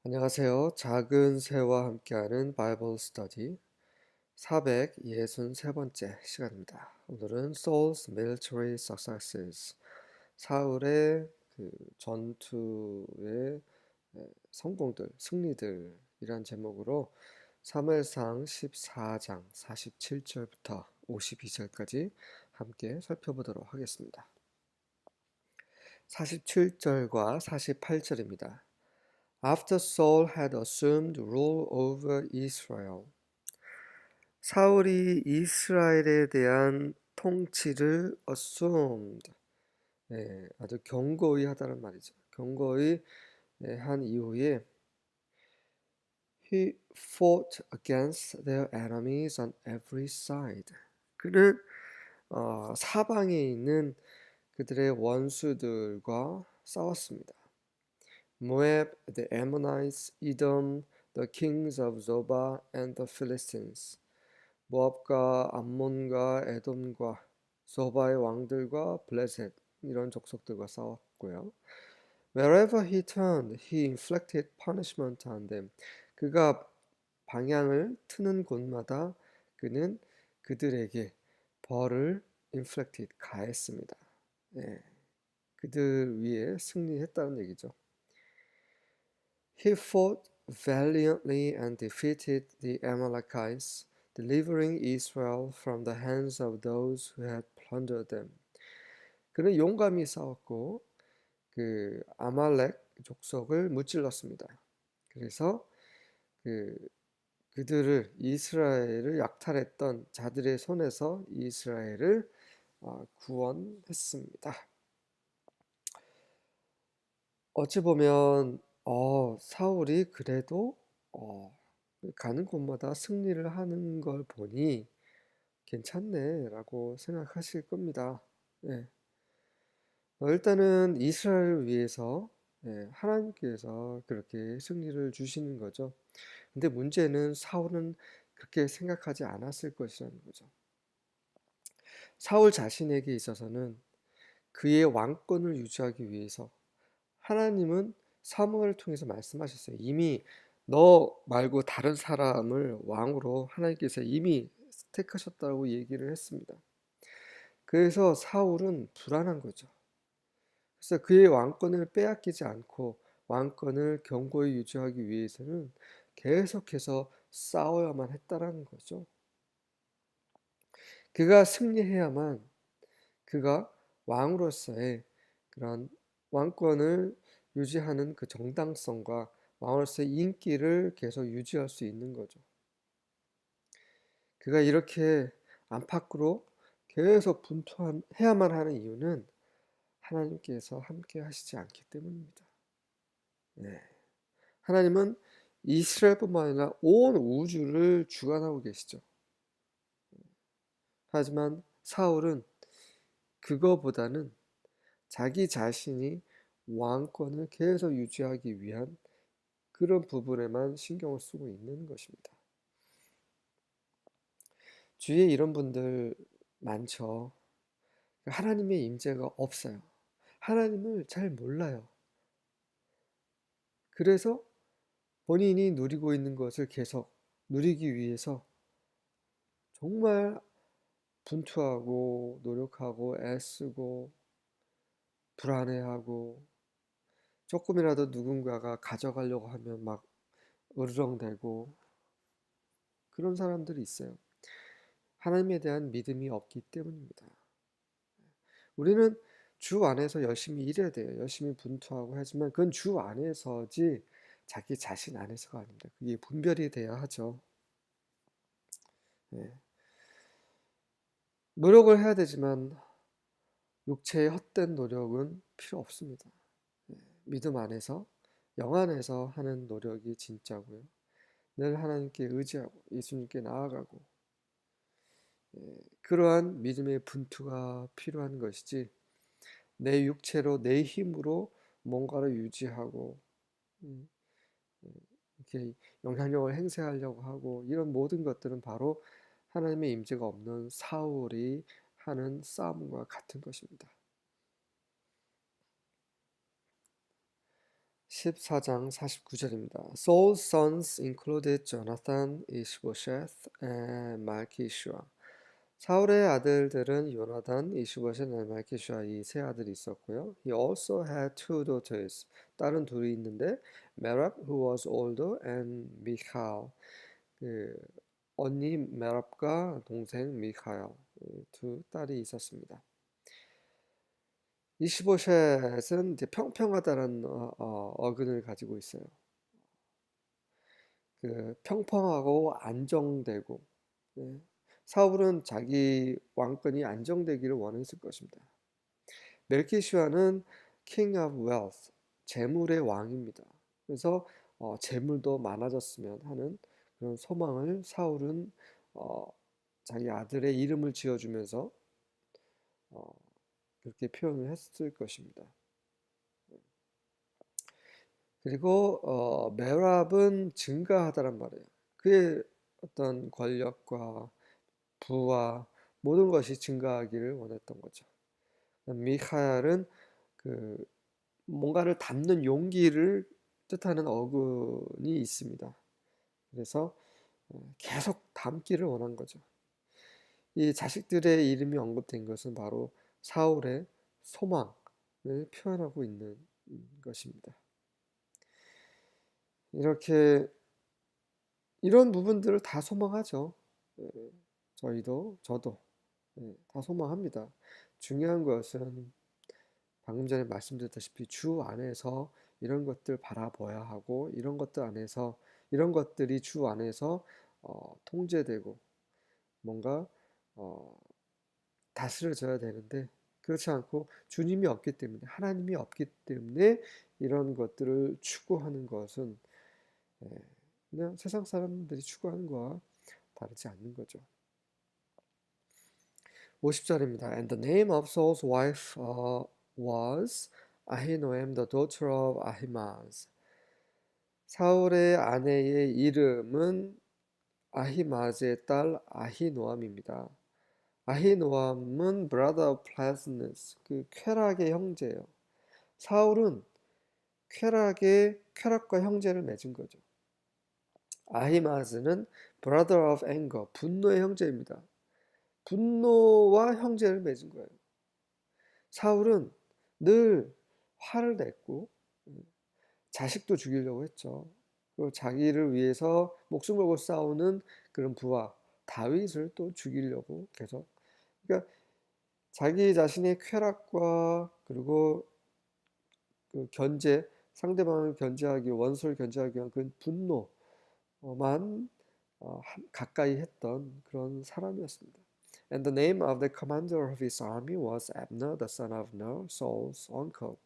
안녕하세요. 작은 새와 함께하는 바이블 스터디 463번째 시간입니다. 오늘은 Saul's Military Successes, 사울의 전투의 성공들, 승리들이란 제목으로 사무엘상 14장 47절부터 52절까지 함께 살펴보도록 하겠습니다. 47절과 48절입니다. After Saul had assumed rule over Israel, 사울이 이스라엘에 대한 통치를 assumed, 아주 경고히 하다는 말이죠. 경고히 한 이후에 he fought against their enemies on every side. 그는 사방에 있는 그들의 원수들과 싸웠습니다. Moab, the Ammonites, Edom, the kings of Zobah and the Philistines. 모압과 암몬과 에돔과 소바의 왕들과 블레셋 이런 족속들과 싸웠고요. Wherever he turned, he inflicted punishment on them. 그가 방향을 트는 곳마다 그는 그들에게 벌을 inflicted, 가했습니다. 그들 위에 승리했다는 얘기죠. He fought valiantly and defeated the Amalekites, delivering Israel from the hands of those who had plundered them. 그는 용감히 싸웠고 그 아말렉 족속을 무찔렀습니다. 그래서 그들을 이스라엘을 약탈했던 자들의 손에서 이스라엘을 구원했습니다. 어찌 보면 사울이 그래도 가는 곳마다 승리를 하는 걸 보니 괜찮네 라고 생각하실 겁니다. 일단은 이스라엘을 위해서 하나님께서 그렇게 승리를 주시는 거죠. 근데 문제는 사울은 그렇게 생각하지 않았을 것이라는 거죠. 사울 자신에게 있어서는 그의 왕권을 유지하기 위해서 하나님은 사무엘을 통해서 말씀하셨어요. 이미 너 말고 다른 사람을 왕으로 하나님께서 이미 택하셨다고 얘기를 했습니다. 그래서 사울은 불안한 거죠. 그래서 그의 왕권을 빼앗기지 않고 왕권을 견고히 유지하기 위해서는 계속해서 싸워야만 했다라는 거죠. 그가 승리해야만 그가 왕으로서의 그런 왕권을 유지하는 그 정당성과 왕으로서의 인기를 계속 유지할 수 있는 거죠. 그가 이렇게 안팎으로 계속 분투해야만 하는 이유는 하나님께서 함께 하시지 않기 때문입니다. 하나님은 이스라엘뿐만 아니라 온 우주를 주관하고 계시죠. 하지만 사울은 그거보다는 자기 자신이 왕권을 계속 유지하기 위한 그런 부분에만 신경을 쓰고 있는 것입니다. 주위에 이런 분들 많죠. 하나님의 임재가 없어요. 하나님을 잘 몰라요. 그래서 본인이 누리고 있는 것을 계속 누리기 위해서 정말 분투하고 노력하고 애쓰고 불안해하고 조금이라도 누군가가 가져가려고 하면 막 으르렁대고 그런 사람들이 있어요. 하나님에 대한 믿음이 없기 때문입니다. 우리는 주 안에서 열심히 일해야 돼요. 열심히 분투하고 하지만 그건 주 안에서지 자기 자신 안에서가 아닙니다. 그게 분별이 돼야 하죠. 노력을 해야 되지만 육체의 헛된 노력은 필요 없습니다. 믿음 안에서, 영 안에서 하는 노력이 진짜고요. 늘 하나님께 의지하고 예수님께 나아가고 그러한 믿음의 분투가 필요한 것이지 내 육체로 내 힘으로 뭔가를 유지하고 이렇게 영향력을 행사하려고 하고 이런 모든 것들은 바로 하나님의 임재가 없는 사울이 하는 싸움과 같은 것입니다. 14장 49절입니다. Saul's sons included Jonathan, Ishbosheth, and Malchishua. 사울의 아들들은 요나단, 이시보셋, 말키슈아 이 세 아들이 있었고요. He also had two daughters. 딸은 둘이 있는데 Merab, who was older, and Michal. 그 언니 메랍과 동생 미카엘 두 딸이 있었습니다. 이시보셋은 이제 평평하다는 어근을 가지고 있어요. 그 평평하고 안정되고 네. 사울은 자기 왕권이 안정되기를 원했을 것입니다. 멜키슈아는 King of Wealth, 재물의 왕입니다. 그래서 재물도 많아졌으면 하는 그런 소망을 사울은 어, 자기 아들의 이름을 지어주면서 어, 그렇게 표현을 했을 것입니다. 그리고 메랍은 증가하다란 말이에요. 그의 어떤 권력과 부와 모든 것이 증가하기를 원했던 거죠. 미카엘은 그 뭔가를 담는 용기를 뜻하는 어근이 있습니다. 그래서 계속 담기를 원한 거죠. 이 자식들의 이름이 언급된 것은 바로 사울의 소망을 표현하고 있는 것입니다. 이렇게 이런 부분들을 다 소망하죠. 저도 다 소망합니다. 중요한 것은 방금 전에 말씀드렸다시피 주 안에서 이런 것들 바라봐야 하고 이런 것들 안에서 이런 것들이 주 안에서 통제되고 뭔가 다스려져야 되는데 그렇지 않고 주님이 없기 때문에 하나님이 없기 때문에 이런 것들을 추구하는 것은 그냥 세상 사람들이 추구하는 거와 다르지 않는 거죠. 50절입니다. And the name of Saul's wife was Ahinoam, the daughter of Ahimaaz. 사울의 아내의 이름은 아히마즈의 딸 아히노암입니다. 아히노암은 brother of pleasantness, 그 쾌락의 형제예요. 사울은 쾌락과 형제를 맺은 거죠. 아히마즈는 brother of anger, 분노의 형제입니다. 분노와 형제를 맺은 거예요. 사울은 늘 화를 냈고 자식도 죽이려고 했죠. 그리고 자기를 위해서 목숨 걸고 싸우는 그런 부하 다윗을 또 죽이려고 계속. 그러니까 자기 자신의 쾌락과 그리고 그 상대방을 견제하기, 원수를 견제하기 위한 그 분노만 가까이 했던 그런 사람이었습니다. And the name of the commander of his army was Abner, the son of Ner, Saul's uncle.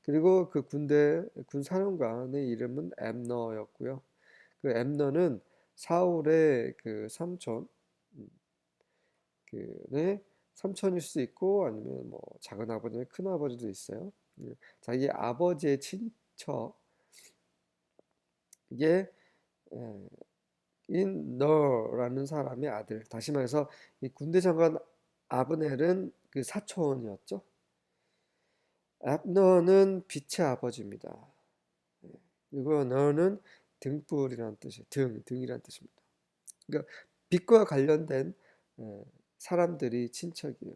그리고 그 군 사령관의 이름은 앱너였고요. 그 앱너는 사울의 그 삼촌, 그의 삼촌일 수도 있고 아니면 뭐 작은 아버지나 큰 아버지도 있어요. 자기 아버지의 친척 이게 인너라는 사람의 아들. 다시 말해서 이 군대 장관 아브넬은 그 사촌이었죠. 앱너는 빛의 아버지입니다. 그리고 너는 등불이라는 뜻이에요. 등이라는 뜻입니다. 그러니까 빛과 관련된 사람들이 친척이에요.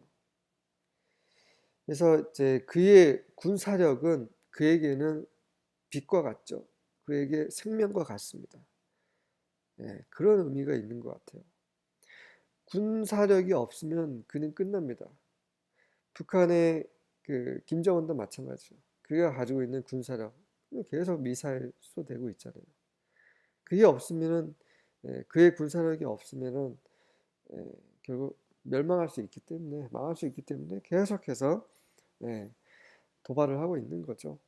그래서 이제 그의 군사력은 그에게는 빛과 같죠. 그에게 생명과 같습니다. 그런 의미가 있는 것 같아요. 군사력이 없으면 그는 끝납니다. 북한의 그 김정은도 마찬가지죠. 그가 가지고 있는 군사력 계속 미사일 쏘대고 있잖아요. 그게 없으면은 그의 군사력이 없으면은 결국 멸망할 수 있기 때문에 망할 수 있기 때문에 계속해서 도발을 하고 있는 거죠.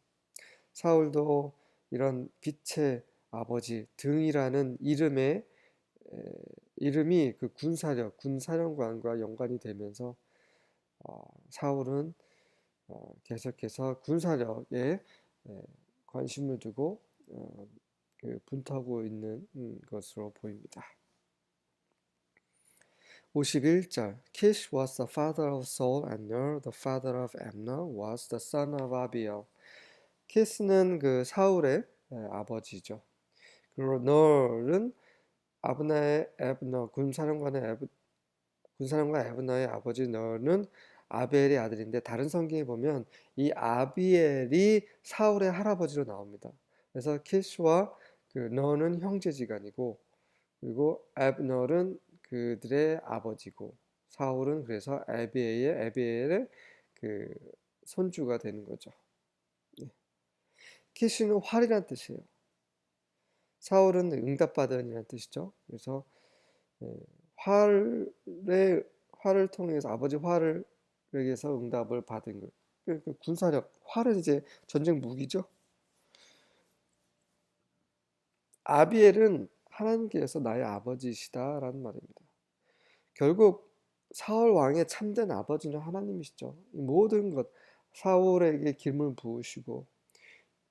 사울도 이런 빛의 아버지 등이라는 이름이 그 군사령관과 연관이 되면서 사울은 계속해서 군사력에 관심을 두고 그 분투하고 있는 것으로 보입니다. 51절 Kish was the father of Saul and Ner, the father of Abner, was the son of Abiel. 키스는 그 사울의 아버지죠. 그리고 널은 아브나의 에브너 군사령관 에브너의 아버지 널은 아비엘의 아들인데 다른 성경에 보면 이 아비엘이 사울의 할아버지로 나옵니다. 그래서 키스와 그 너는 형제지간이고 그리고 에브너는 그들의 아버지고 사울은 그래서 에비엘의 그 손주가 되는 거죠. 예. 키스는 활이란 뜻이에요. 사울은 응답받은이라는 뜻이죠. 그래서 예, 활의 활을 통해서 아버지 활을 에게서 응답을 받은 것. 그 군사력, 활은 이제 전쟁 무기죠. 아비엘은 하나님께서 나의 아버지시다라는 말입니다. 결국 사울 왕의 참된 아버지는 하나님이시죠. 이 모든 것 사울에게 기름을 부으시고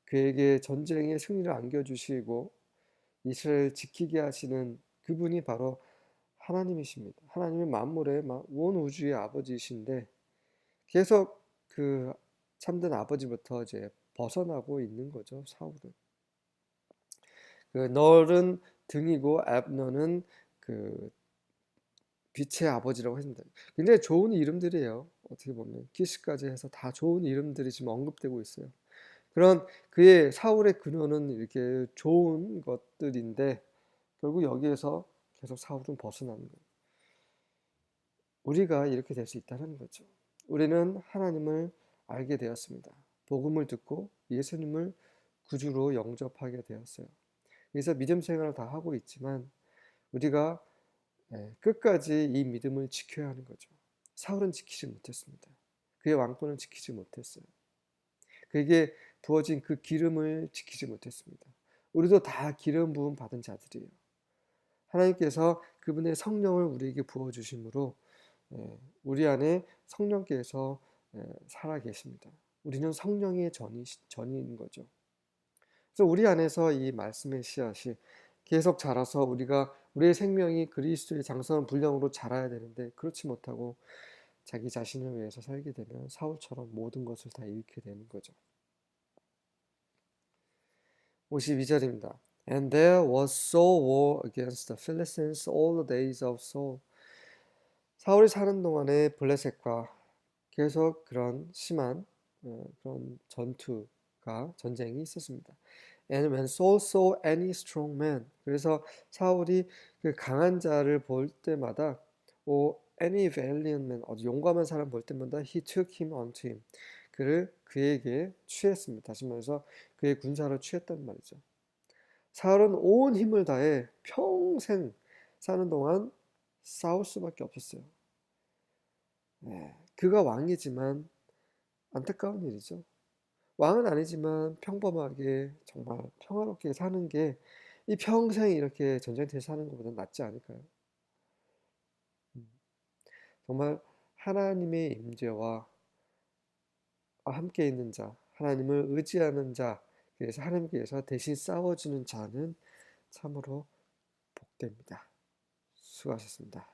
그에게 전쟁의 승리를 안겨주시고 이스라엘 지키게 하시는 그분이 바로 하나님이십니다. 하나님의 만물의 온 우주의 아버지이신데 계속 그 참된 아버지부터 이제 벗어나고 있는 거죠, 사울은. 그 널은 등이고 앱너는 그 빛의 아버지라고 했습니다. 굉장히 좋은 이름들이에요. 어떻게 보면 키스까지 해서 다 좋은 이름들이 지금 언급되고 있어요. 그런 그의 사울의 근원은 이렇게 좋은 것들인데 결국 여기에서 계속 사울은 벗어나는 거예요. 우리가 이렇게 될 수 있다는 거죠. 우리는 하나님을 알게 되었습니다. 복음을 듣고 예수님을 구주로 영접하게 되었어요. 그래서 믿음 생활을 다 하고 있지만 우리가 끝까지 이 믿음을 지켜야 하는 거죠. 사울은 지키지 못했습니다. 그의 왕권을 지키지 못했어요. 그에게 부어진 그 기름을 지키지 못했습니다. 우리도 다 기름 부음 받은 자들이에요. 하나님께서 그분의 성령을 우리에게 부어주심으로 우리 안에 성령께서 살아 계십니다. 우리는 성령의 전인 거죠. 그래서 우리 안에서 이 말씀의 씨앗이 계속 자라서 우리의 생명이 그리스도의 장성한 분량으로 자라야 되는데 그렇지 못하고 자기 자신을 위해서 살게 되면 사울처럼 모든 것을 다 잃게 되는 거죠. 52절입니다. And there was Saul war against the Philistines all the days of Saul. 사울이 사는 동안에 블레셋과 계속 그런 심한 그런 전쟁이 있었습니다. And when Saul saw any strong man, 그래서 사울이 그 강한 자를 볼 때마다, or any valiant man, 용감한 사람 볼 때마다, he took him unto him. 그에게 취했습니다. 다시 말해서 그의 군사로 취했단 말이죠. 사울은 온 힘을 다해 평생 사는 동안 싸울 수밖에 없었어요. 그가 왕이지만 안타까운 일이죠. 왕은 아니지만 평범하게 정말 평화롭게 사는 게 이 평생 이렇게 전쟁터에 사는 것보다 낫지 않을까요? 정말 하나님의 임재와 함께 있는 자, 하나님을 의지하는 자, 그래서 하나님께서 대신 싸워주는 자는 참으로 복됩니다. 수고하셨습니다.